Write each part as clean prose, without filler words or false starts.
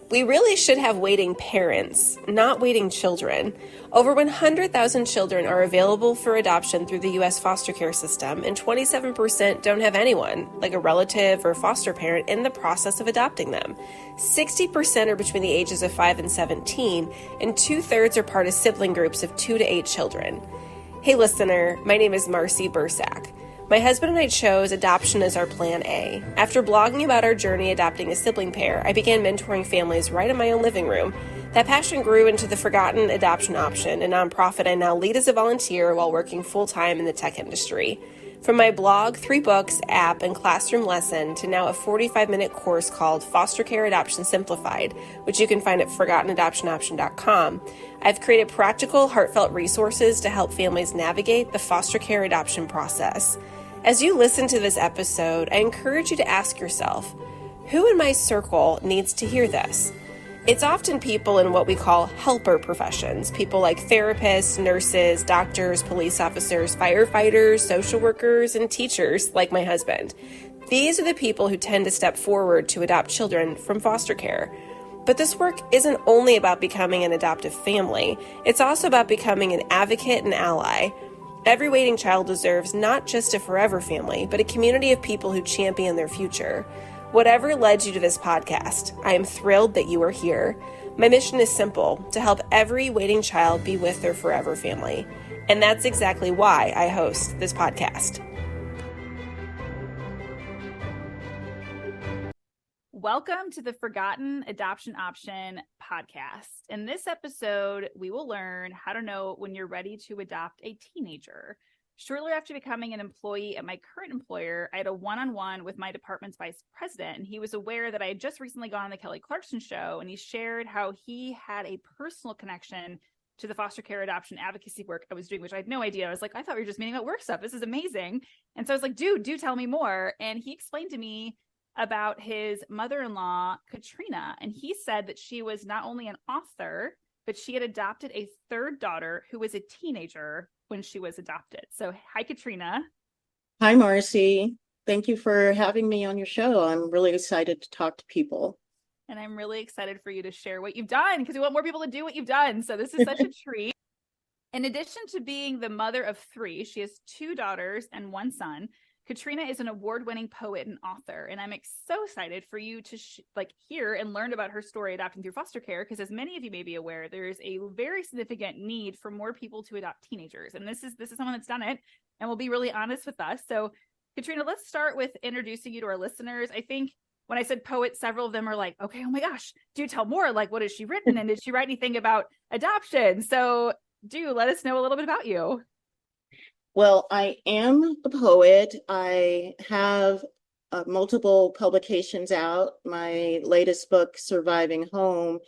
We really should have waiting parents, not waiting children. Over 100,000 children are available for adoption through the U.S. foster care system, and 27% don't have anyone, like a relative or foster parent, in the process of adopting them. 60% are between the ages of 5 and 17, and 2/3 are part of sibling groups of 2 to 8 children. Hey listener, my name is Marcy Bursack. My husband and I chose adoption as our plan A. After blogging about our journey adopting a sibling pair, I began mentoring families right in my own living room. That passion grew into the Forgotten Adoption Option, a nonprofit I now lead as a volunteer while working full-time in the tech industry. From my blog, 3 books, app, and classroom lesson to now a 45-minute course called Foster Care Adoption Simplified, which you can find at ForgottenAdoptionOption.com, I've created practical, heartfelt resources to help families navigate the foster care adoption process. As you listen to this episode, I encourage you to ask yourself, who in my circle needs to hear this? It's often people in what we call helper professions, people like therapists, nurses, doctors, police officers, firefighters, social workers, and teachers like my husband. These are the people who tend to step forward to adopt children from foster care. But this work isn't only about becoming an adoptive family, it's also about becoming an advocate and ally. Every waiting child deserves not just a forever family, but a community of people who champion their future. Whatever led you to this podcast, I am thrilled that you are here. My mission is simple, to help every waiting child be with their forever family. And that's exactly why I host this podcast. Welcome to the Forgotten Adoption Option podcast. In this episode, we will learn how to know when you're ready to adopt a teenager. Shortly after becoming an employee at my current employer, I had a one-on-one with my department's vice president, and he was aware that I had just recently gone on the Kelly Clarkson show, and he shared how he had a personal connection to the foster care adoption advocacy work I was doing, which I had no idea. I was like, I thought we were just meeting about work stuff. This is amazing. And so I was like, dude, do tell me more. And he explained to me about his mother-in-law, Katrina. And he said that she was not only an author, but she had adopted a third daughter who was a teenager when she was adopted. So hi, Katrina. Hi, Marcy. Thank you for having me on your show. I'm really excited to talk to people. And I'm really excited for you to share what you've done because we want more people to do what you've done. So this is such a treat. In addition to being the mother of 3, she has 2 daughters and 1 son. Katrina is an award-winning poet and author, and I'm so excited for you to hear and learn about her story adopting through foster care, because as many of you may be aware, there is a very significant need for more people to adopt teenagers, and this is someone that's done it and will be really honest with us. So, Katrina, let's start with introducing you to our listeners. I think when I said poet, several of them are like, okay, oh my gosh, do tell more. Like, what has she written, and did she write anything about adoption? So, do let us know a little bit about you. Well, I am a poet. I have multiple publications out. My latest book, Surviving Home,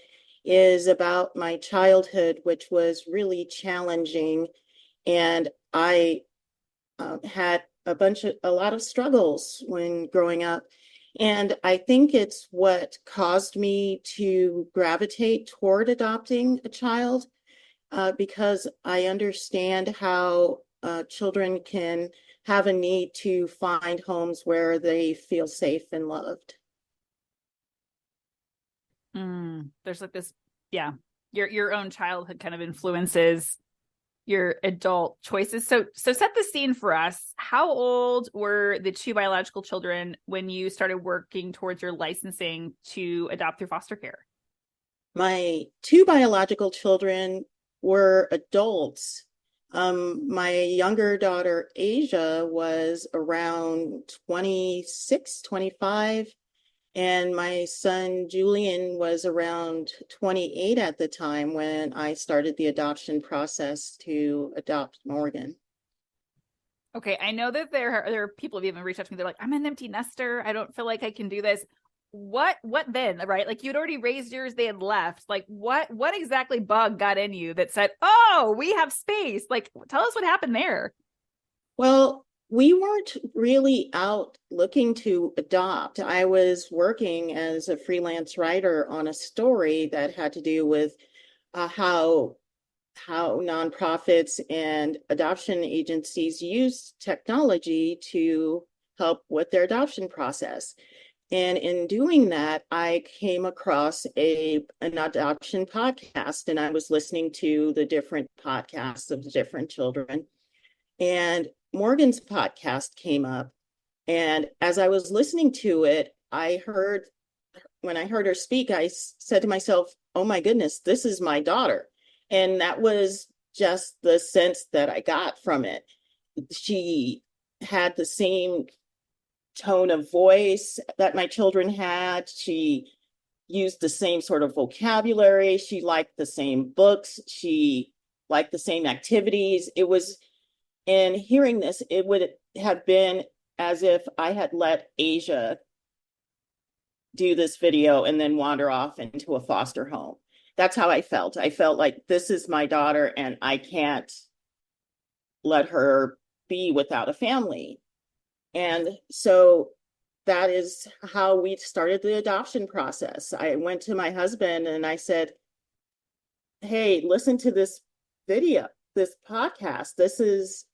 is about my childhood, which was really challenging. And I had a lot of struggles when growing up. And I think it's what caused me to gravitate toward adopting a child, because I understand how children can have a need to find homes where they feel safe and loved. There's like this, yeah, your own childhood kind of influences your adult choices. So set the scene for us. How old were the 2 biological children when you started working towards your licensing to adopt through foster care? My 2 biological children were adults. My younger daughter, Asia, was around 26, 25, and my son, Julian, was around 28 at the time when I started the adoption process to adopt Morgan. Okay, I know that there are people who even reached out to me. They're like, I'm an empty nester. I don't feel like I can do this. What then, right? Like, you'd already raised yours, they had left. Like, what exactly bug got in you that said, oh, we have space? Like, tell us what happened there. Well, we weren't really out looking to adopt. I was working as a freelance writer on a story that had to do with how nonprofits and adoption agencies use technology to help with their adoption process. And in doing that, I came across an adoption podcast, and I was listening to the different podcasts of the different children. And Morgan's podcast came up. And as I was listening to it, when I heard her speak, I said to myself, oh my goodness, this is my daughter. And that was just the sense that I got from it. She had the same tone of voice that my children had. She used the same sort of vocabulary. She liked the same books. She liked the same activities. In hearing this, it would have been as if I had let Asia do this video and then wander off into a foster home. That's how I felt. I felt like this is my daughter and I can't let her be without a family. And so that is how we started the adoption process. I went to my husband and I said, hey, listen to this video, this podcast. This is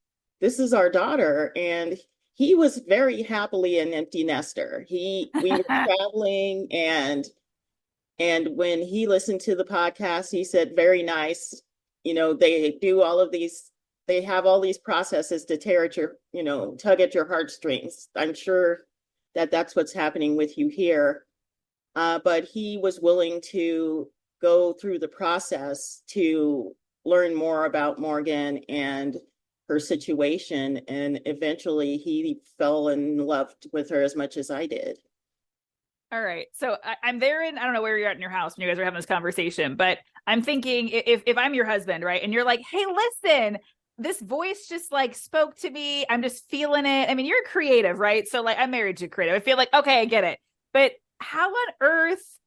our daughter. And he was very happily an empty nester. We were traveling, and when he listened to the podcast, he said, very nice. They have all these processes to tug at your heartstrings. I'm sure that that's what's happening with you here. But he was willing to go through the process to learn more about Morgan and her situation. And eventually he fell in love with her as much as I did. All right. So I'm there I don't know where you're at in your house when you guys are having this conversation, but I'm thinking if I'm your husband, right? And you're like, hey, listen, this voice just like spoke to me. I'm just feeling it. I mean, you're creative, right? So like I'm married to creative. I feel like, okay, I get it. But how on earth,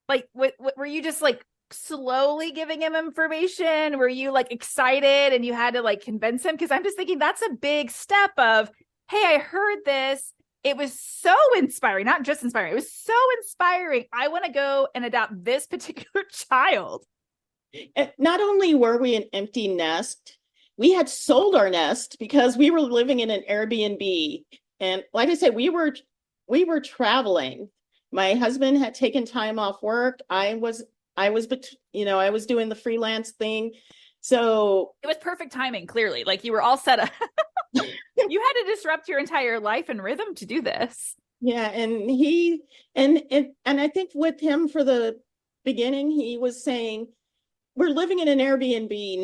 like, what were you just like slowly giving him information? Were you like excited and you had to like convince him? Because I'm just thinking that's a big step of, hey, I heard this. It was so inspiring, not just inspiring. It was so inspiring. I want to go and adopt this particular child. Not only were we an empty nest, we had sold our nest because we were living in an Airbnb. And like I said, we were traveling. My husband had taken time off work. I was doing the freelance thing. So it was perfect timing, clearly. Like you were all set up. You had to disrupt your entire life and rhythm to do this. Yeah, and I think with him for the beginning, he was saying, we're living in an Airbnb.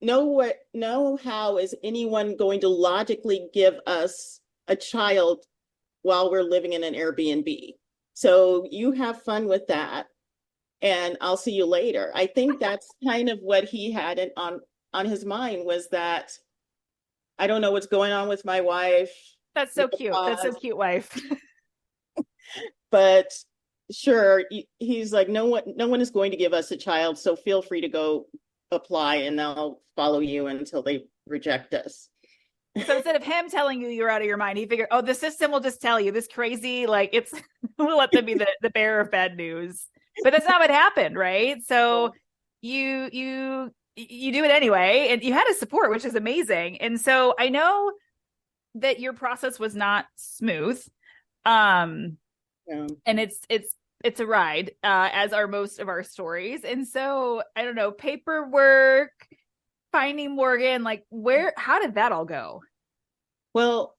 No how is anyone going to logically give us a child while we're living in an Airbnb? So you have fun with that, and I'll see you later. I think that's kind of what he had on his mind, was that I don't know what's going on with my wife. That's so cute. That's so cute, wife. But sure, he's like, no one is going to give us a child, so feel free to go apply and they'll follow you until they reject us. So instead of him telling you you're out of your mind, he figured, oh, the system will just tell you this crazy, like we'll let them be the bearer of bad news. But that's not what happened, right? So you do it anyway, and you had a support, which is amazing. And so I know that your process was not smooth. And it's a ride, as are most of our stories. And so I don't know, paperwork, finding Morgan, like how did that all go? Well,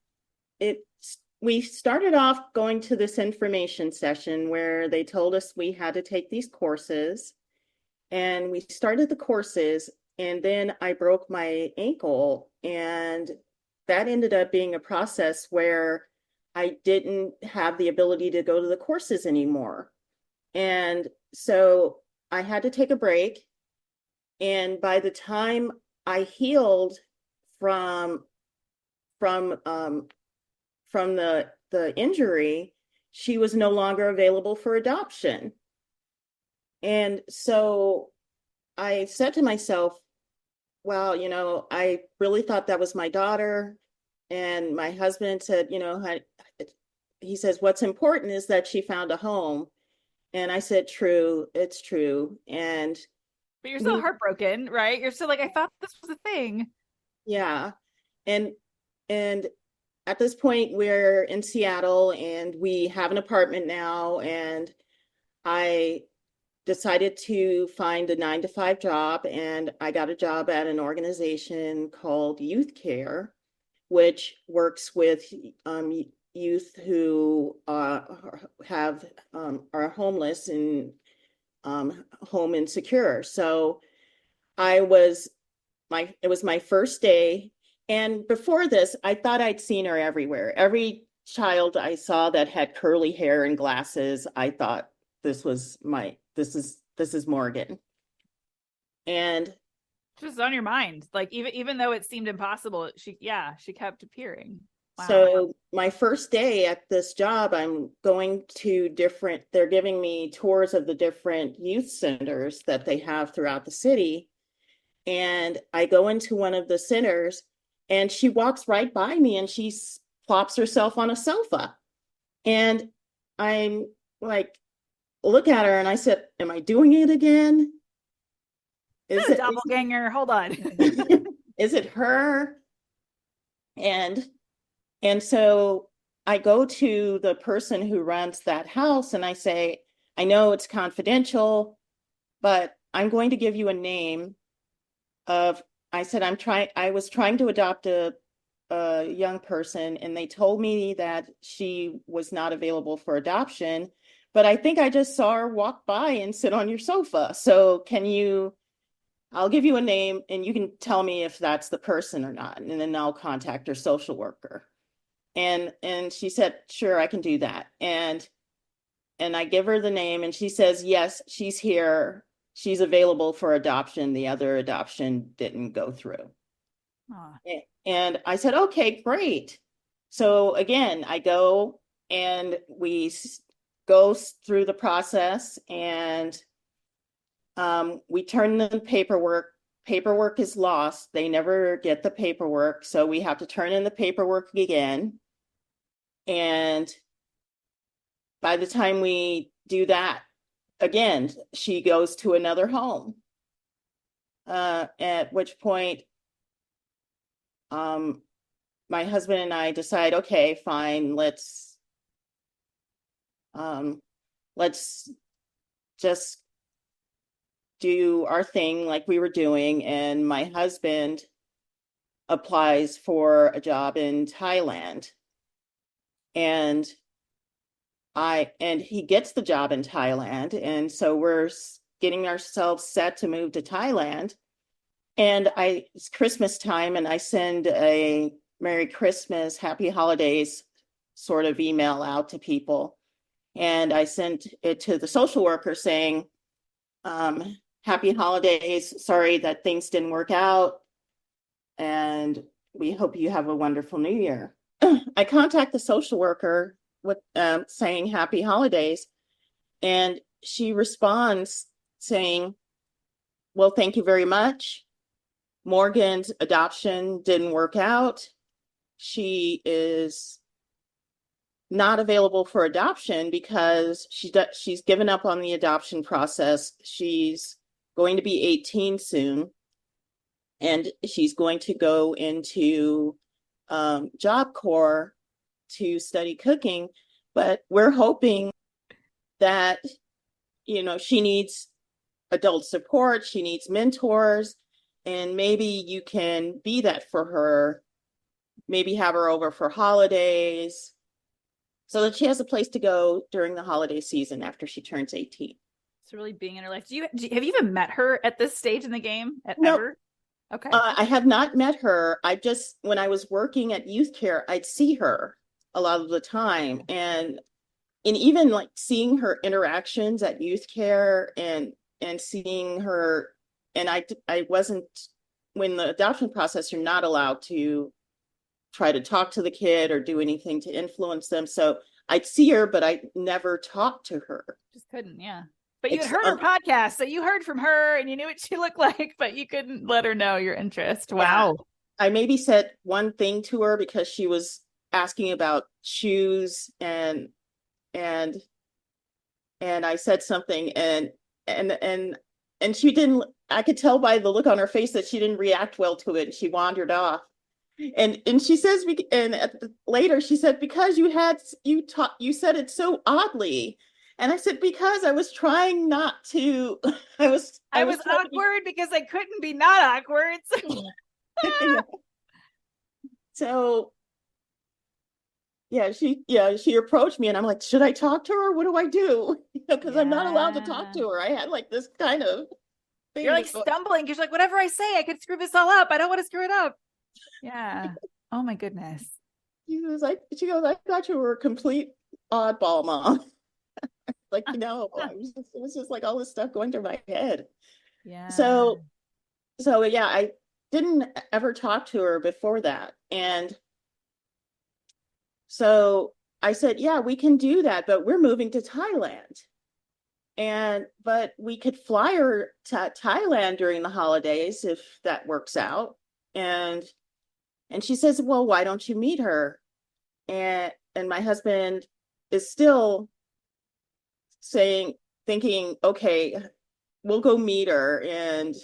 we started off going to this information session where they told us we had to take these courses, and we started the courses, and then I broke my ankle, and that ended up being a process where I didn't have the ability to go to the courses anymore. And so I had to take a break. And by the time I healed from the injury, she was no longer available for adoption. And so I said to myself, well, I really thought that was my daughter. And my husband said, he says, what's important is that she found a home. And I said, true, it's true. But you're still heartbroken, right? You're still like, I thought this was a thing. Yeah. And at this point, we're in Seattle and we have an apartment now, and I decided to find a 9 to 5 job, and I got a job at an organization called Youth Care, which works with youth who have are homeless and home insecure. So I was it was my first day. And before this, I thought I'd seen her everywhere. Every child I saw that had curly hair and glasses, I thought this is Morgan. And She was on your mind. Like even though it seemed impossible, she kept appearing. Wow. So my first day at this job, I'm going to they're giving me tours of the different youth centers that they have throughout the city. And I go into one of the centers and she walks right by me and she plops herself on a sofa. And I'm like, look at her and I said, am I doing it again? Is it doppelganger? Hold on. Is it her? And so I go to the person who runs that house and I say, I know it's confidential, but I'm going to give you a name of, I said, I was trying to adopt a young person and they told me that she was not available for adoption, but I think I just saw her walk by and sit on your sofa. So I'll give you a name and you can tell me if that's the person or not. And then I'll contact her social worker. And she said, sure, I can do that. And I give her the name and she says, yes, she's here. She's available for adoption. The other adoption didn't go through. Aww. And I said, okay, great. So again, I go and we go through the process and we turn the paperwork. Paperwork is lost. They never get the paperwork. So we have to turn in the paperwork again. And by the time we do that, again, she goes to another home. At which point, my husband and I decide, okay, fine, let's just do our thing like we were doing. And my husband applies for a job in Thailand. And he gets the job in Thailand. And so we're getting ourselves set to move to Thailand. And it's Christmas time and I send a Merry Christmas, Happy Holidays sort of email out to people. And I sent it to the social worker saying, Happy Holidays, sorry that things didn't work out. And we hope you have a wonderful New Year. I contact the social worker with saying Happy Holidays. And she responds saying, well, thank you very much. Morgan's adoption didn't work out. She is not available for adoption because she's given up on the adoption process. She's going to be 18 soon, and she's going to go into Job Corps to study cooking. But we're hoping that, she needs adult support, she needs mentors, and maybe you can be that for her. Maybe have her over for holidays so that she has a place to go during the holiday season after she turns 18. It's really being in her life. Have you even met her at this stage in the game? No. Ever? Okay. I have not met her. When I was working at Youth Care, I'd see her a lot of the time. And even like seeing her interactions at Youth Care and seeing her, and I wasn't, when the adoption process, you're not allowed to try to talk to the kid or do anything to influence them. So I'd see her, but I never talked to her. Just couldn't, yeah. But you had heard her podcast, so you heard from her and you knew what she looked like, but you couldn't let her know your interest. Wow. I maybe said one thing to her because she was asking about shoes and I said something and she didn't, I could tell by the look on her face that she didn't react well to it. And she wandered off. And she says, and later she said, because you said it so oddly. And I said, because I was trying not to, I I was was trying to awkward because I couldn't be not awkward. be, so she approached me and I'm like, should I talk to her? What do I do? Because I'm not allowed to talk Yeah. to her. I had like this kind of You're thing. like stumbling because you're like, whatever I say, I could screw this all up. I don't want to screw it up. Yeah. Oh my goodness. She goes, I thought you were a complete oddball, mom. Like, it was just like all this stuff going through my head. Yeah. So yeah, I didn't ever talk to her before that. And so I said, yeah, we can do that, but we're moving to Thailand. But we could fly her to Thailand during the holidays if that works out. And she says, well, why don't you meet her? And my husband is still thinking, okay, we'll go meet her. And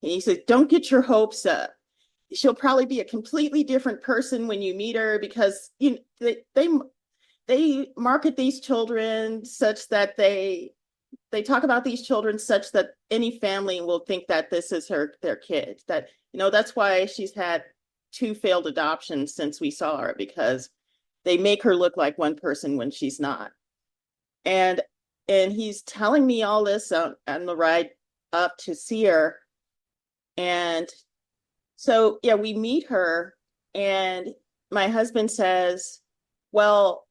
he said, don't get your hopes up. She'll probably be a completely different person when you meet her, because they market these children such that they talk about these children such that any family will think that this is their kid. That, that's why she's had 2 failed adoptions since we saw her, because they make her look like one person when she's not. And he's telling me all this on the ride up to see her. And so, yeah, we meet her, and my husband says, well,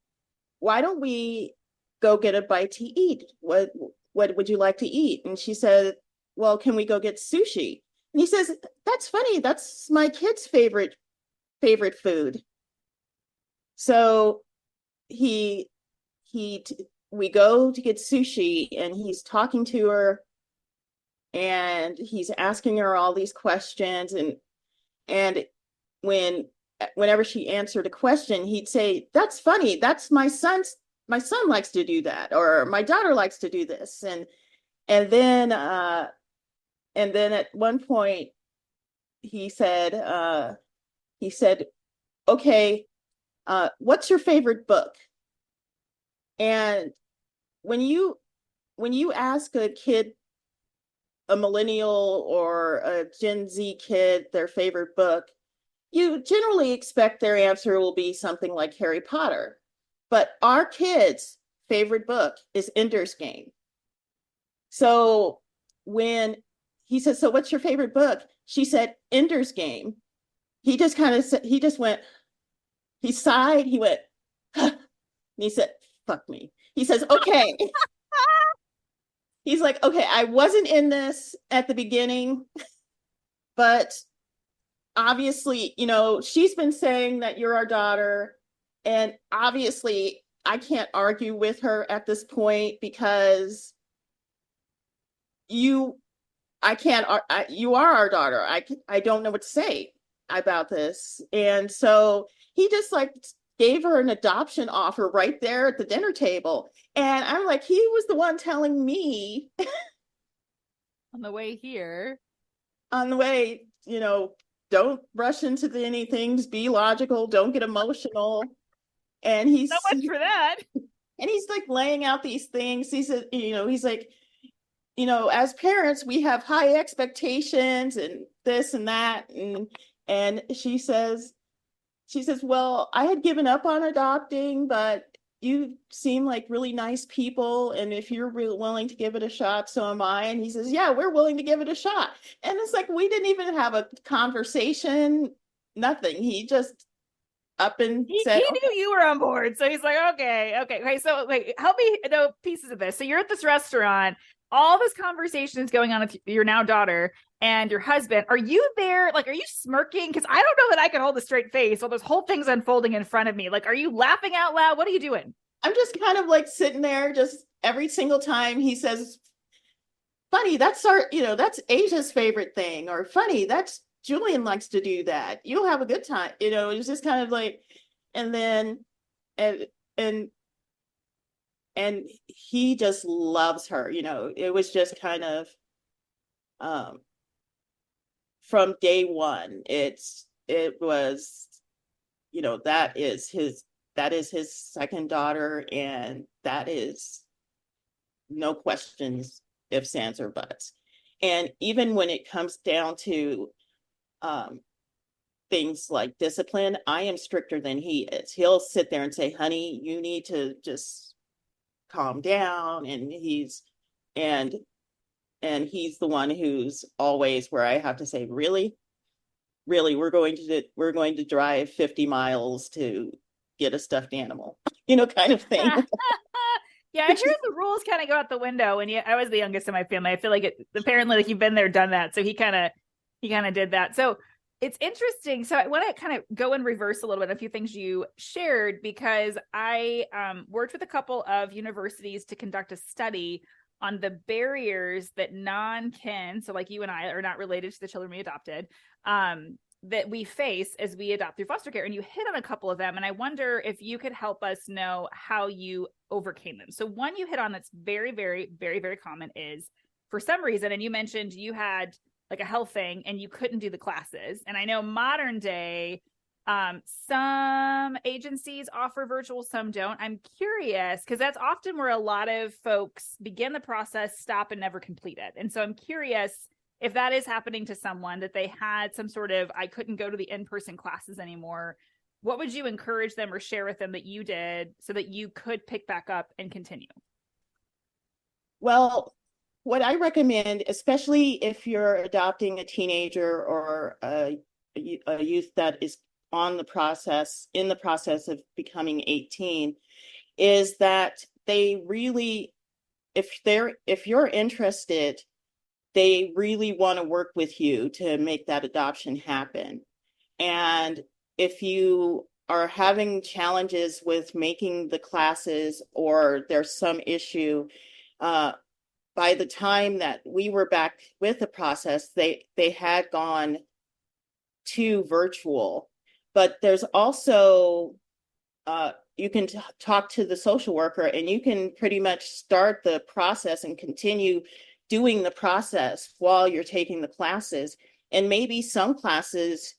why don't we go get a bite to eat? What would you like to eat? And she said, well, can we go get sushi? And he says, that's funny. That's my kid's favorite food. So we go to get sushi, and he's talking to her, and he's asking her all these questions, and whenever she answered a question, he'd say, that's funny, that's my son likes to do that, or my daughter likes to do this. And then at one point he said, okay, what's your favorite book? And when you ask a kid, a millennial or a Gen Z kid, their favorite book, you generally expect their answer will be something like Harry Potter. But our kids' favorite book is Ender's Game. So when he said, so what's your favorite book? She said, Ender's Game. He just went, he sighed, he went, huh, and he said, fuck me. He says, okay. He's like, okay, I wasn't in this at the beginning, but obviously, she's been saying that you're our daughter. And obviously, I can't argue with her at this point, because you are our daughter. I don't know what to say about this. And so he just like gave her an adoption offer right there at the dinner table. And I'm like, he was the one telling me On the way here. on the way, don't rush into any things, be logical, don't get emotional. And he's So much for that. And he's like laying out these things. He said, he's like, as parents, we have high expectations and this and that. And she says, well, I had given up on adopting, but you seem like really nice people. And if you're really willing to give it a shot, so am I. And he says, yeah, we're willing to give it a shot. And it's like, we didn't even have a conversation, nothing. He just up and said, he knew you were on board. So he's like, okay. So wait, help me know pieces of this. So you're at this restaurant, all this conversation is going on with your now daughter and your husband. Are you there? Like, are you smirking? Because I don't know that I can hold a straight face while this whole thing's unfolding in front of me. Like, are you laughing out loud? What are you doing? I'm just kind of like sitting there, just every single time he says, funny, that's that's Asia's favorite thing, or funny, that's Julian likes to do that. You'll have a good time. It's just kind of like, and then, and, and he just loves her. It was just kind of, from day one, it's it was, that is his second daughter, and that is no questions, ifs, ands, or buts. And even when it comes down to things like discipline, I am stricter than he is. He'll sit there and say, honey, you need to just calm down. And he's the one who's always where I have to say, really, we're going to drive 50 miles to get a stuffed animal, kind of thing. Yeah, I hear the rules kind of go out the window. And I was the youngest in my family. I feel like apparently like you've been there, done that. So he kind of did that. So it's interesting. So I want to kind of go in reverse a little bit, a few things you shared, because I worked with a couple of universities to conduct a study on the barriers that non-kin, so like you and I are not related to the children we adopted, that we face as we adopt through foster care. And you hit on a couple of them. And I wonder if you could help us know how you overcame them. So one you hit on that's very, very, very, very common is, for some reason, and you mentioned you had like a health thing and you couldn't do the classes. And I know modern day, some agencies offer virtual, some don't. I'm curious because that's often where a lot of folks begin the process, stop, and never complete it. And so I'm curious if that is happening to someone, that they had some sort of, I couldn't go to the in-person classes anymore. What would you encourage them or share with them that you did so that you could pick back up and continue? Well, what I recommend, especially if you're adopting a teenager or a youth that is in the process of becoming 18, is that they really, if you're interested, they really want to work with you to make that adoption happen. And if you are having challenges with making the classes, or there's some issue, by the time that we were back with the process, they had gone to virtual. But there's also, you can talk to the social worker, and you can pretty much start the process and continue doing the process while you're taking the classes. And maybe some classes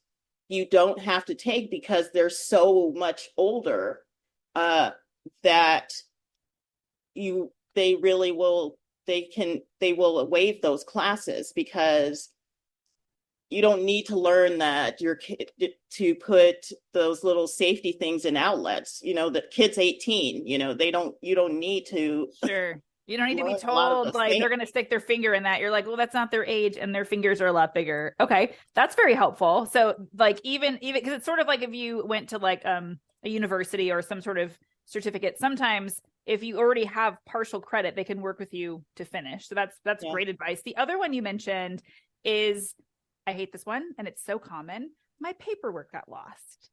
you don't have to take because they're so much older, that they will waive those classes, because you don't need to learn that your kid to put those little safety things in outlets. The kid's 18, you don't need to. Sure. You don't need to be told like they're going to stick their finger in that. You're like, well, that's not their age, and their fingers are a lot bigger. Okay. That's very helpful. So like, even because it's sort of like if you went to like a university or some sort of certificate, sometimes if you already have partial credit, they can work with you to finish. So that's great advice. The other one you mentioned is, I hate this one, and it's so common. My paperwork got lost.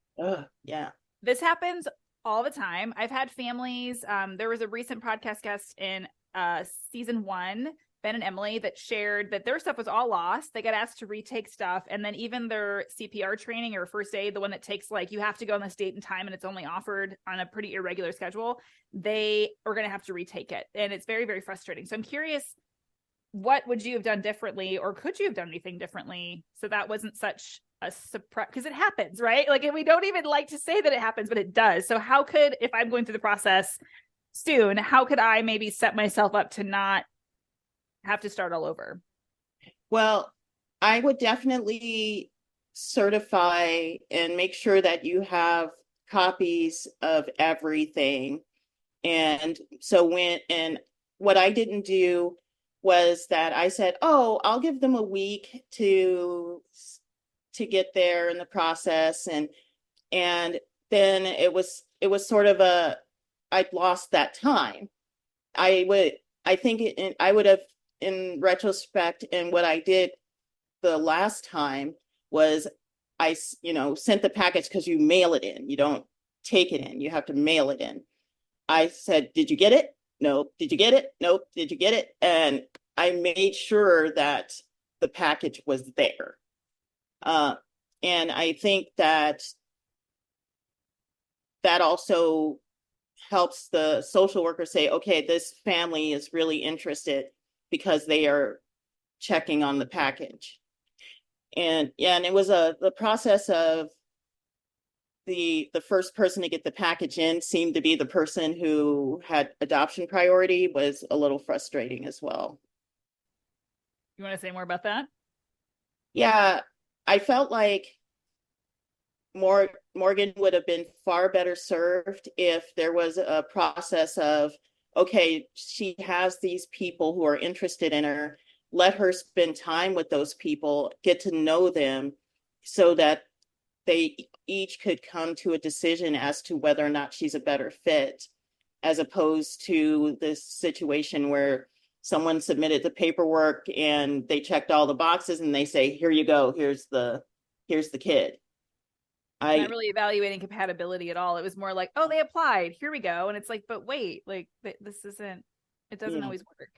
Yeah. This happens all the time. I've had families. There was a recent podcast guest in season 1, Ben and Emily, that shared that their stuff was all lost. They got asked to retake stuff. And then even their CPR training or first aid, the one that takes like, you have to go on this date and time, and it's only offered on a pretty irregular schedule, they are going to have to retake it. And it's very, very frustrating. So I'm curious, what would you have done differently, or could you have done anything differently so that wasn't such a surprise? Because it happens, right? Like, we don't even like to say that it happens, but it does. So how could, if I'm going through the process soon, how could I maybe set myself up to not have to start all over? Well, I would definitely certify and make sure that you have copies of everything. And so what I didn't do was that I said, oh, I'll give them a week to get there in the process. And then it was sort of I'd lost that time. I would have, in retrospect, and what I did the last time was I sent the package, because you mail it in. You don't take it in. You have to mail it in. I said, did you get it? Nope. Did you get it? Nope. Did you get it? And I made sure that the package was there. And I think that also helps the social worker say, okay, this family is really interested because they are checking on the package. And yeah, and it was the process of the first person to get the package in seemed to be the person who had adoption priority, was a little frustrating as well. You want to say more about that? Yeah, I felt like Morgan would have been far better served if there was a process of, okay, she has these people who are interested in her, let her spend time with those people, get to know them, so that they each could come to a decision as to whether or not she's a better fit, as opposed to this situation where someone submitted the paperwork and they checked all the boxes and they say, here you go, here's the kid. Not I really evaluating compatibility at all. It was more like, oh, they applied. Here we go. And it's like, but wait, like this isn't. It doesn't yeah, always work.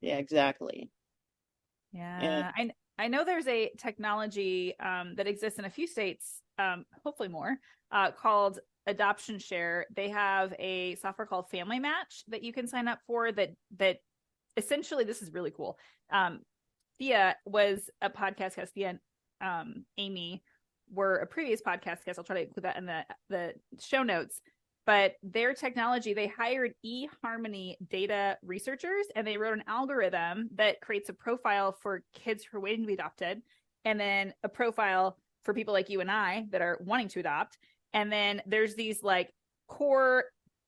yeah, exactly. And Yeah, I know there's a technology that exists in a few states, hopefully more, called Adoption Share. They have a software called Family Match that you can sign up for. That essentially, this is really cool. Thea was a podcast guest. Thea and Amy were a previous podcast guest. I'll try to include that in the show notes. But their technology, they hired eHarmony data researchers, and they wrote an algorithm that creates a profile for kids who are waiting to be adopted, and then a profile for people like you and I that are wanting to adopt. And then there's these like core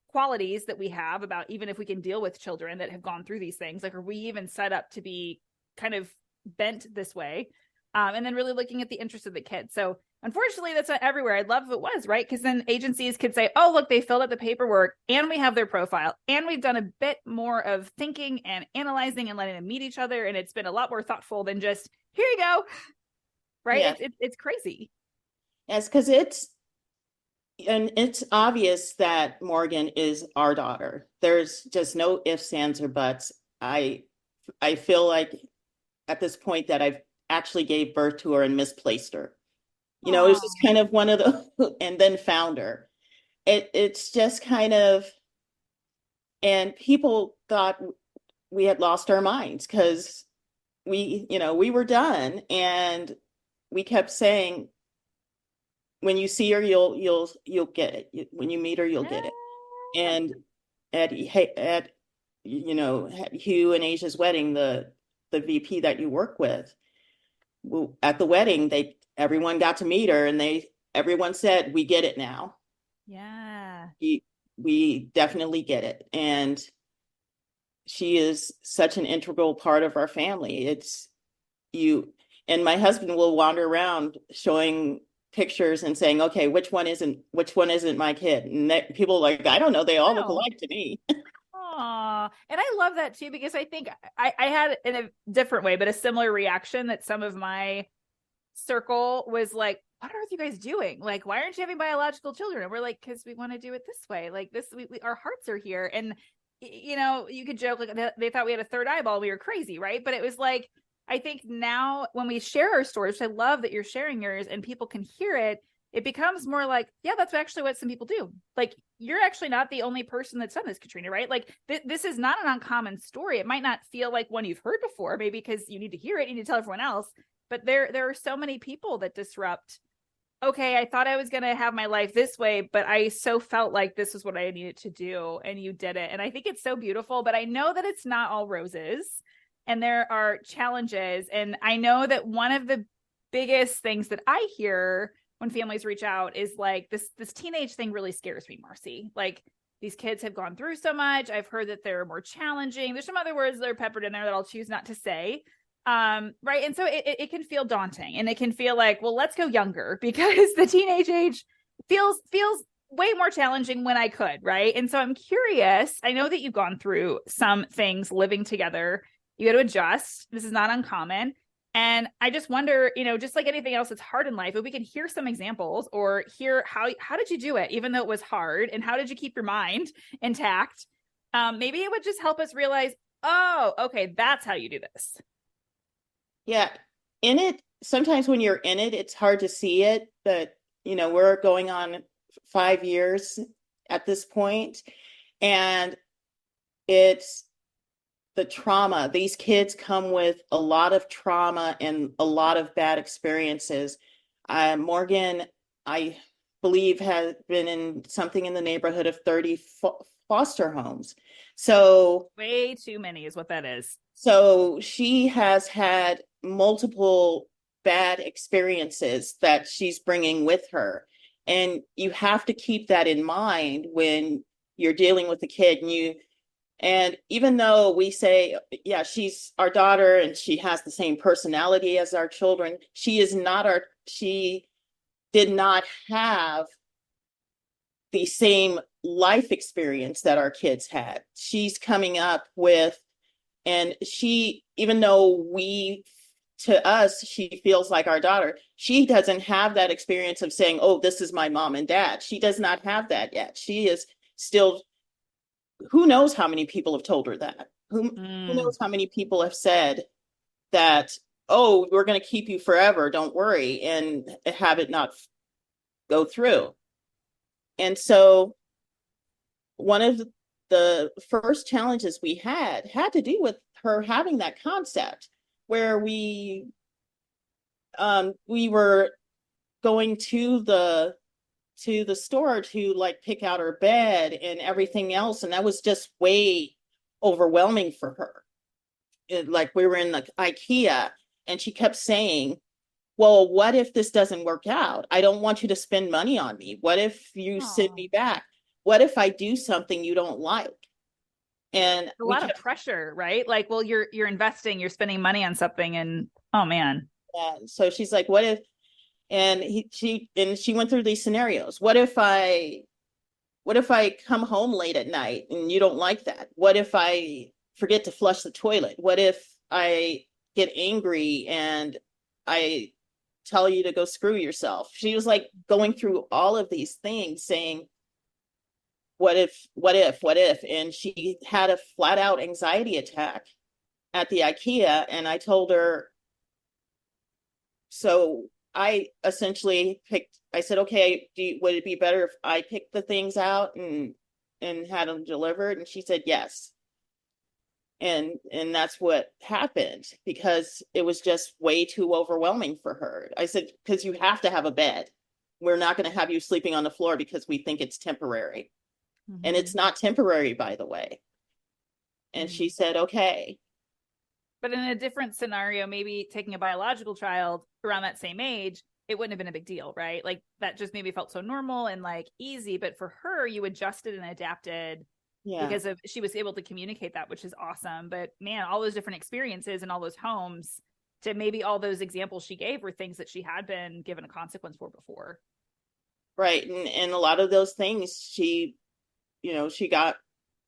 qualities that we have about even if we can deal with children that have gone through these things, like are we even set up to be kind of bent this way? And then really looking at the interests of the kids. So unfortunately, that's not everywhere. I'd love if it was, right? Because then agencies could say, oh, look, they filled out the paperwork and we have their profile and we've done a bit more of thinking and analyzing and letting them meet each other. And it's been a lot more thoughtful than just, here you go. Right? yeah, It's crazy. yes, because it's obvious that Morgan is our daughter. There's just no ifs, ands, or buts. I feel like at this point that I've actually gave birth to her and misplaced her. You know, it was Aww. just kind of one of the, and then found her. It's just kind of, and people thought we had lost our minds because we were done, and we kept saying, when you see her, you'll get it. When you meet her, you'll get it. And at Hugh and Asia's wedding, the VP that you work with, at the wedding, everyone got to meet her, and everyone said, we get it now. Yeah. We definitely get it. And she is such an integral part of our family. It's you and my husband will wander around showing pictures and saying, okay, which one isn't my kid? And people are like, I don't know, they all look No. alike to me. Aw. And I love that too, because I think I had in a different way, but a similar reaction that some of my circle was like, what are you guys doing? Like, why aren't you having biological children? And we're like, because we want to do it this way. Like this, our hearts are here. And, you could joke like they thought we had a third eyeball. We were crazy, right? But it was like, I think now when we share our stories, which I love that you're sharing yours and people can hear it, it becomes more like, yeah, that's actually what some people do. Like, you're actually not the only person that's done this, Katrina, right? Like, this is not an uncommon story. It might not feel like one you've heard before, maybe because you need to hear it, you need to tell everyone else. But there are so many people that disrupt. Okay, I thought I was going to have my life this way, but I so felt like this was what I needed to do, and you did it. And I think it's so beautiful, but I know that it's not all roses, and there are challenges. And I know that one of the biggest things that I hear when families reach out is like this teenage thing really scares me, Marcy. Like, these kids have gone through so much. I've heard that they're more challenging. There's some other words that are peppered in there that I'll choose not to say. Right. And so it can feel daunting, and it can feel like, well, let's go younger, because the teenage age feels way more challenging when I could. Right. And so I'm curious, I know that you've gone through some things living together. You got to adjust. This is not uncommon. And I just wonder, just like anything else that's hard in life, if we can hear some examples or hear how did you do it, even though it was hard, and how did you keep your mind intact? Maybe it would just help us realize, oh, okay, that's how you do this. Yeah, sometimes when you're in it, it's hard to see it, but we're going on 5 years at this point, and it's the trauma. These kids come with a lot of trauma and a lot of bad experiences. Morgan, I believe, has been in something in the neighborhood of 30 foster homes. So way too many is what that is. So she has had multiple bad experiences that she's bringing with her. And you have to keep that in mind when you're dealing with a kid. And even though we say, yeah, she's our daughter and she has the same personality as our children, she did not have the same life experience that our kids had. She's coming up with, and she, even though to us, she feels like our daughter, she doesn't have that experience of saying, oh, this is my mom and dad. She does not have that yet. She is still, who knows how many people have told her that? Who knows how many people have said that, oh, we're going to keep you forever, don't worry, and have it not go through. And so one of the first challenges we had to do with her having that concept where we were going to the store to like pick out her bed and everything else, and that was just way overwhelming for her. Like we were in the IKEA and she kept saying, well, what if this doesn't work out? I don't want you to spend money on me. What if you send me back? What if I do something you don't like? And a lot of pressure, right? Like, well, you're investing, you're spending money on something, and oh man. So she's like, what if, and she went through these scenarios. What if I come home late at night and you don't like that? What if I forget to flush the toilet? What if I get angry and I tell you to go screw yourself? She was like going through all of these things saying, what if? And she had a flat out anxiety attack at the IKEA. And I told her, so I essentially I said, okay, would it be better if I picked the things out and had them delivered? And she said, yes. And that's what happened, because it was just way too overwhelming for her. I said, because you have to have a bed. We're not going to have you sleeping on the floor because we think it's temporary. Mm-hmm. And it's not temporary, by the way. And she said, okay. But in a different scenario, maybe taking a biological child around that same age, it wouldn't have been a big deal, right? Like that just maybe felt so normal and like easy. But for her, you adjusted and adapted because she was able to communicate that, which is awesome. But man, all those different experiences and all those homes, to maybe all those examples she gave were things that she had been given a consequence for before. Right. And a lot of those things she got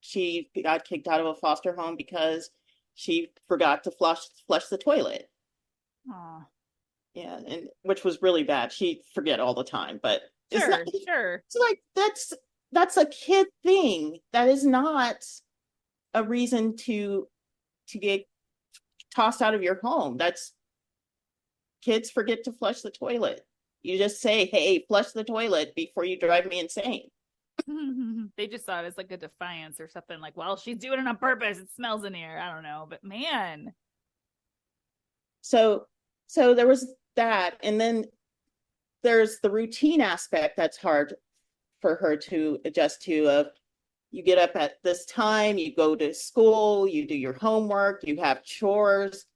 kicked out of a foster home because she forgot to flush the toilet. Aww. Yeah, and which was really bad. She'd forget all the time, but sure. It's like that's a kid thing. That is not a reason to get tossed out of your home. That's kids forget to flush the toilet. You just say, hey, flush the toilet before you drive me insane. They just thought it's like a defiance or something, like, well, she's doing it on purpose, it smells in here, I don't know, but man. So there was that, and then there's the routine aspect that's hard for her to adjust to. Of you get up at this time, you go to school, you do your homework, you have chores,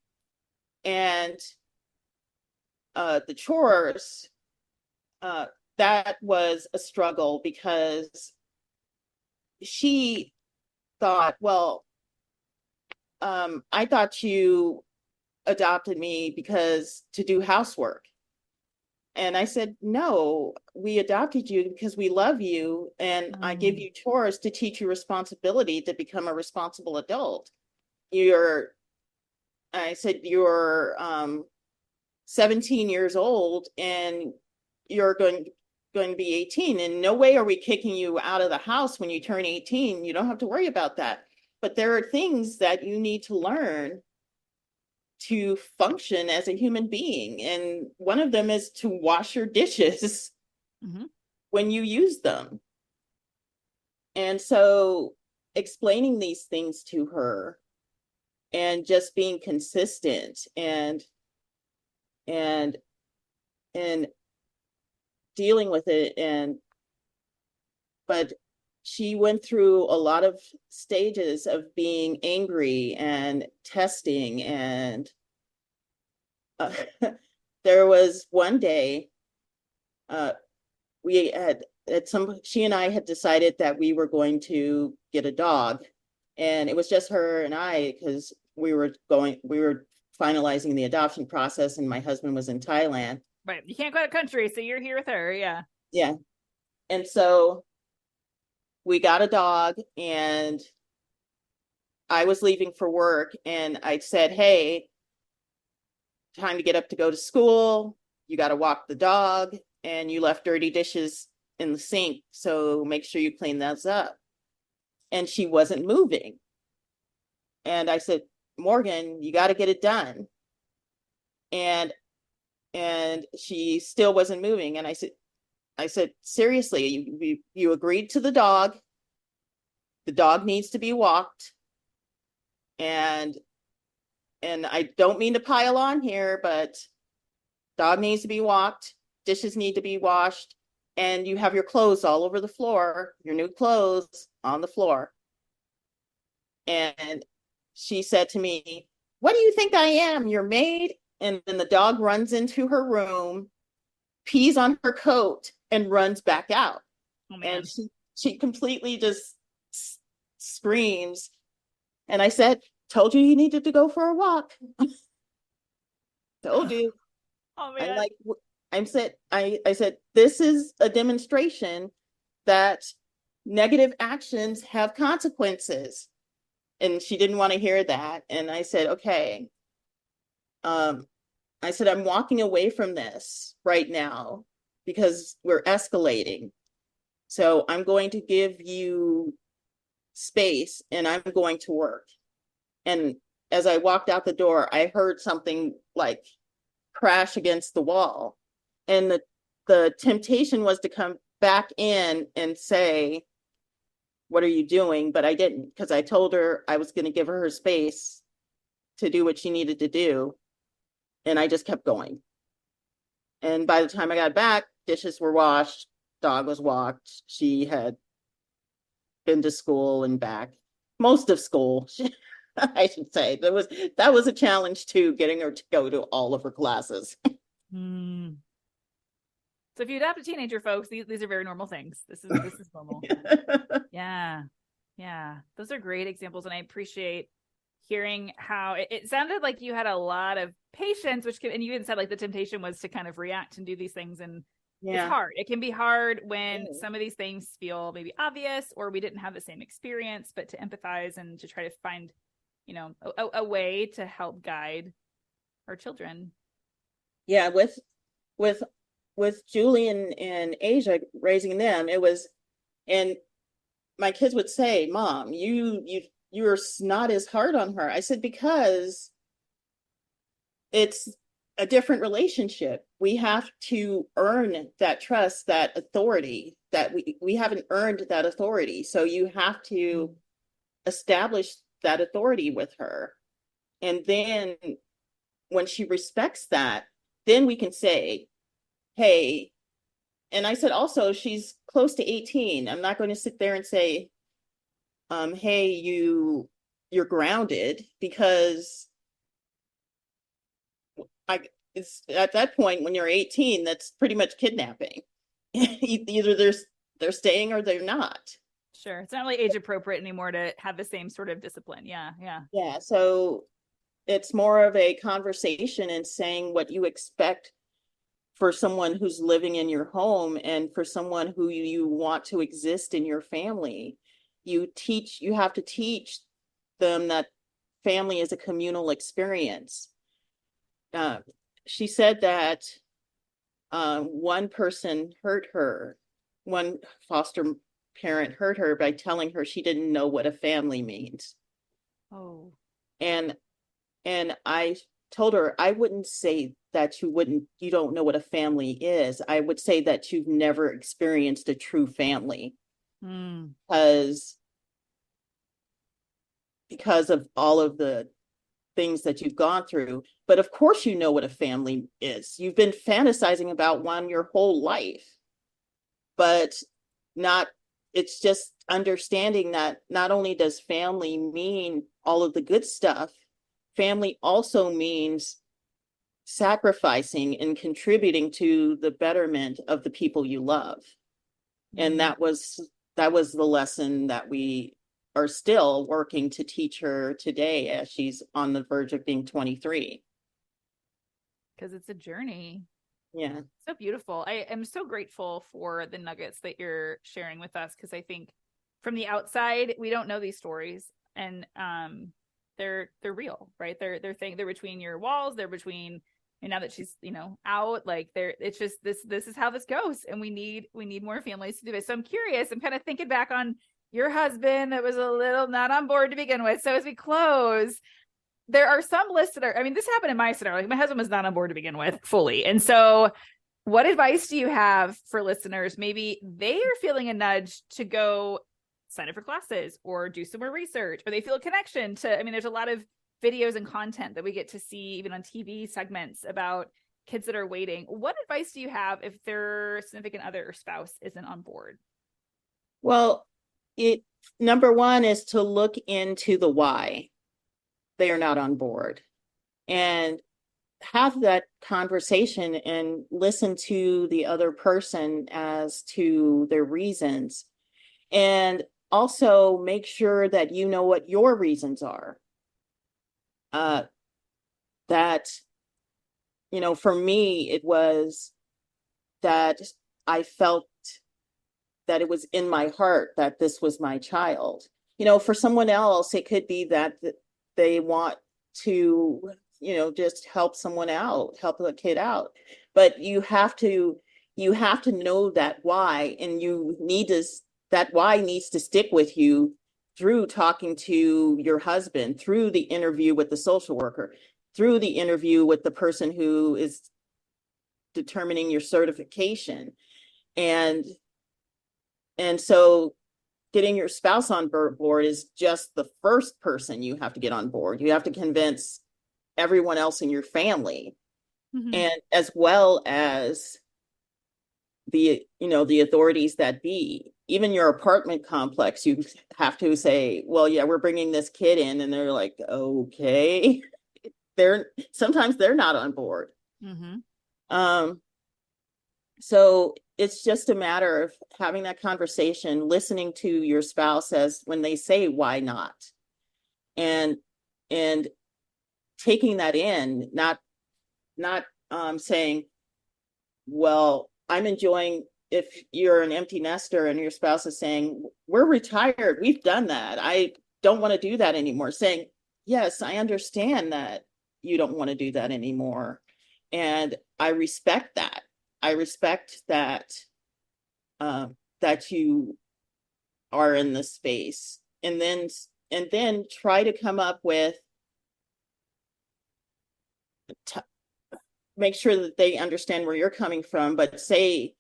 and the chores, that was a struggle because she thought, well, I thought you adopted me because to do housework. And I said, no, we adopted you because we love you. And I give you chores to teach you responsibility to become a responsible adult. I said, you're 17 years old and you're going to be 18. And no way are we kicking you out of the house when you turn 18. You don't have to worry about that. But there are things that you need to learn to function as a human being. And one of them is to wash your dishes when you use them. And so explaining these things to her and just being consistent and and dealing with it. But she went through a lot of stages of being angry and testing, and uh, there was one day we had she and I had decided that we were going to get a dog, and it was just her and I because we were finalizing the adoption process, and my husband was in Thailand. Right. You can't go out of country, so you're here with her. Yeah. Yeah. And so we got a dog, and I was leaving for work, and I said, hey, time to get up to go to school. You got to walk the dog, and you left dirty dishes in the sink. So make sure you clean those up. And she wasn't moving. And I said, Morgan, you got to get it done. And she still wasn't moving. And I said, seriously, you agreed to the dog. The dog needs to be walked. And I don't mean to pile on here, but dog needs to be walked, dishes need to be washed, and you have your clothes all over the floor, your new clothes on the floor. And she said to me, what do you think I am, your maid? And then the dog runs into her room, pees on her coat, and runs back out. Oh, man. And she completely just screams. And I said, told you needed to go for a walk. Told you. Oh, man. I said, this is a demonstration that negative actions have consequences. And she didn't want to hear that. And I said, okay. I said, I'm walking away from this right now because we're escalating. So I'm going to give you space, and I'm going to work. And as I walked out the door, I heard something like crash against the wall. And the temptation was to come back in and say, what are you doing? But I didn't, because I told her I was going to give her space to do what she needed to do. And I just kept going. And by the time I got back, dishes were washed, dog was walked. She had been to school and back, most of school, I should say. That was a challenge too, getting her to go to all of her classes. Mm. So if you adopt a teenager, folks, these are very normal things. This is normal. Yeah. Those are great examples, and I appreciate hearing how it sounded like you had a lot of patience, and you even said like the temptation was to kind of react and do these things, and it's hard. It can be hard when some of these things feel maybe obvious, or we didn't have the same experience, but to empathize and to try to find, a way to help guide our children. Yeah, with Julie and Asia, raising them, it was, and my kids would say, Mom, you're not as hard on her. I said, because it's a different relationship. We have to earn that trust, that authority, that we haven't earned that authority. So you have to establish that authority with her. And then when she respects that, then we can say, hey, and I said, also, she's close to 18. I'm not going to sit there and say, hey, you're grounded, because it's at that point when you're 18, that's pretty much kidnapping. Either they're staying or they're not. Sure. It's not really age appropriate anymore to have the same sort of discipline. Yeah. So it's more of a conversation and saying what you expect for someone who's living in your home, and for someone who you want to exist in your family. You have to teach them that family is a communal experience. She said that one person hurt her, one foster parent hurt her by telling her she didn't know what a family means. Oh. And I told her, I wouldn't say that you don't know what a family is. I would say that you've never experienced a true family. Because of all of the things that you've gone through. But of course, you know what a family is. You've been fantasizing about one your whole life, but not, it's just understanding that not only does family mean all of the good stuff, family also means sacrificing and contributing to the betterment of the people you love. And that was the lesson that we are still working to teach her today as she's on the verge of being 23. Because it's a journey. Yeah. So beautiful. I am so grateful for the nuggets that you're sharing with us, because I think from the outside, we don't know these stories, and they're real, right? They're between your walls, they're between, and now that she's, out, like it's just this is how this goes, and we need more families to do this. So I'm curious, I'm kind of thinking back on your husband that was a little not on board to begin with. So as we close, there are some listeners, I mean, this happened in my scenario. Like, my husband was not on board to begin with fully. And so what advice do you have for listeners? Maybe they are feeling a nudge to go sign up for classes or do some more research, or they feel a connection to, there's a lot of videos and content that we get to see even on TV segments about kids that are waiting. What advice do you have if their significant other or spouse isn't on board? Well, number one is to look into the why they are not on board, and have that conversation and listen to the other person as to their reasons. And also make sure that you know what your reasons are. That, for me, it was that I felt that it was in my heart that this was my child. For someone else, it could be that they want to, just help someone out, help a kid out. But you have to know that why, and that why needs to stick with you through talking to your husband, through the interview with the social worker, through the interview with the person who is determining your certification. And so getting your spouse on board is just the first person you have to get on board. You have to convince everyone else in your family, and as well as the authorities that be. Even your apartment complex, you have to say, well, yeah, we're bringing this kid in, and they're like, okay. Sometimes they're not on board. So it's just a matter of having that conversation, listening to your spouse as when they say, why not? And taking that in, not saying, well, I'm enjoying, if you're an empty nester and your spouse is saying, we're retired, we've done that, I don't want to do that anymore. Saying, yes, I understand that you don't want to do that anymore. And I respect that. I respect that, that you are in this space. And then try to come up with, make sure that they understand where you're coming from. But say,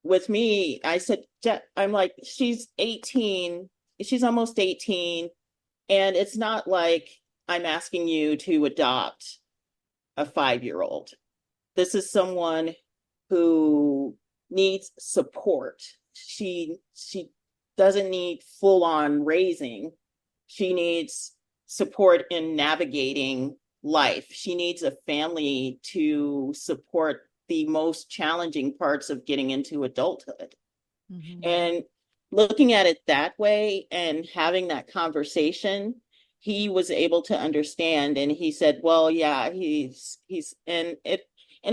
with me, I said, I'm like, she's 18, she's almost 18. And it's not like I'm asking you to adopt a 5-year-old. This is someone who needs support. She doesn't need full-on raising. She needs support in navigating life. She needs a family to support the most challenging parts of getting into adulthood. And looking at it that way and having that conversation, he was able to understand, and he said, well, yeah, he's and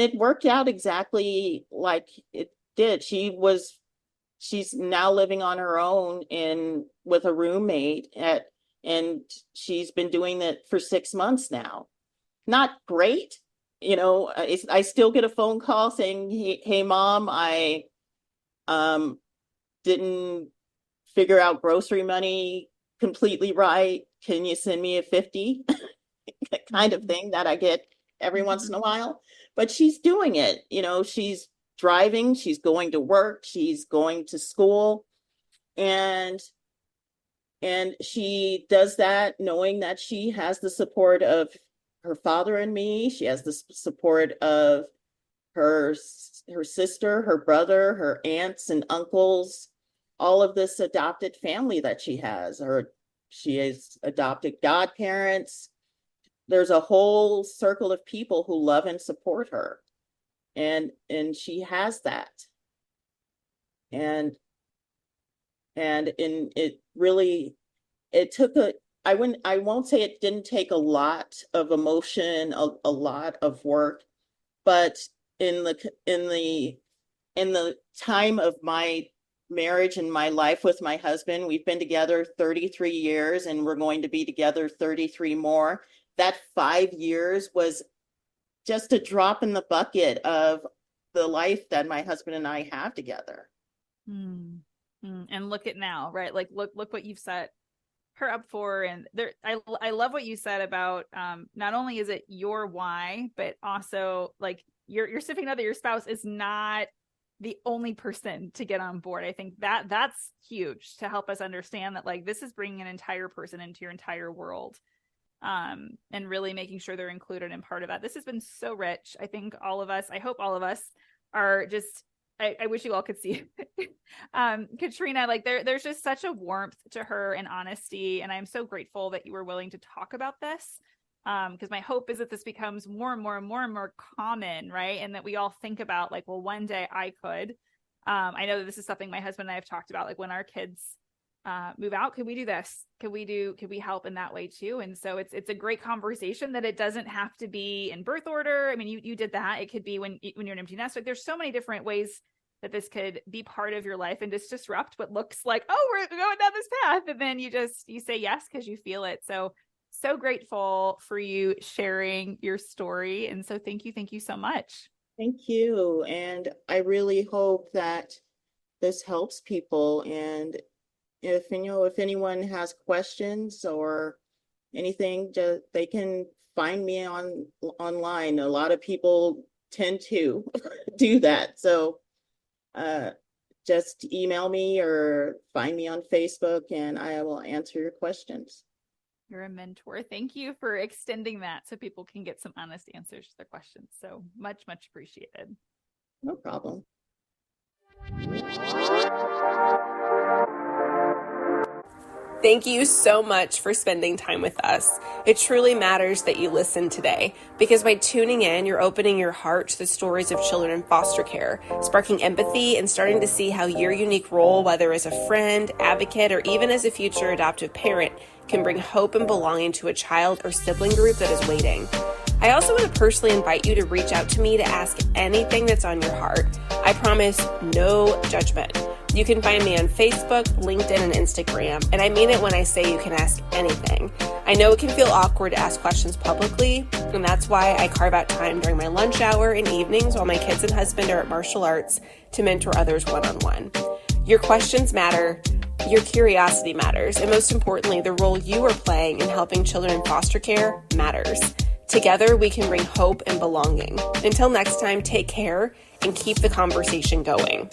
it worked out exactly like it did. She's now living on her own with a roommate and she's been doing that for 6 months now. Not great. I still get a phone call saying, hey mom, I didn't figure out grocery money completely right. Can you send me a 50? Kind of thing that I get every once in a while. But she's doing it. She's driving, she's going to work, she's going to school. And And she does that knowing that she has the support of her father and me. She has the support of her sister, her brother, her aunts and uncles, all of this adopted family that she has. She has adopted godparents. There's a whole circle of people who love and support her. And she has that. And it really, it took I won't say it didn't take a lot of emotion, a lot of work, but in the time of my marriage and my life with my husband, we've been together 33 years and we're going to be together 33 more. That 5 years was just a drop in the bucket of the life that my husband and I have together. And look at now, right? Like, look what you've set her up for. And there, I love what you said about, not only is it your why, but also like your significant other, your spouse is not the only person to get on board. I think that's huge to help us understand that like, this is bringing an entire person into your entire world. And really making sure they're included in part of that. This has been so rich. I think I hope all of us are just, I wish you all could see Katrina, like there's just such a warmth to her and honesty. And I'm so grateful that you were willing to talk about this. Because my hope is that this becomes more and more and more and more common, right? And that we all think about like, well, one day I could. I know that this is something my husband and I have talked about, like when our kids move out, could we do this? Could we help in that way too? And so it's a great conversation that it doesn't have to be in birth order. I mean, you did that. It could be when you're an empty nest. Like there's so many different ways that this could be part of your life and just disrupt what looks like, oh, we're going down this path. And then you say yes, because you feel it. So grateful for you sharing your story. And so thank you so much. Thank you. And I really hope that this helps people. And if anyone has questions or anything, they can find me online. A lot of people tend to do that. So just email me or find me on Facebook and I will answer your questions. You're a mentor. Thank you for extending that so people can get some honest answers to their questions. So much appreciated. No problem. Thank you so much for spending time with us. It truly matters that you listen today, because by tuning in, you're opening your heart to the stories of children in foster care, sparking empathy and starting to see how your unique role, whether as a friend, advocate, or even as a future adoptive parent, can bring hope and belonging to a child or sibling group that is waiting. I also want to personally invite you to reach out to me to ask anything that's on your heart. I promise no judgment. You can find me on Facebook, LinkedIn, and Instagram, and I mean it when I say you can ask anything. I know it can feel awkward to ask questions publicly, and that's why I carve out time during my lunch hour and evenings while my kids and husband are at martial arts to mentor others one-on-one. Your questions matter, your curiosity matters, and most importantly, the role you are playing in helping children in foster care matters. Together, we can bring hope and belonging. Until next time, take care and keep the conversation going.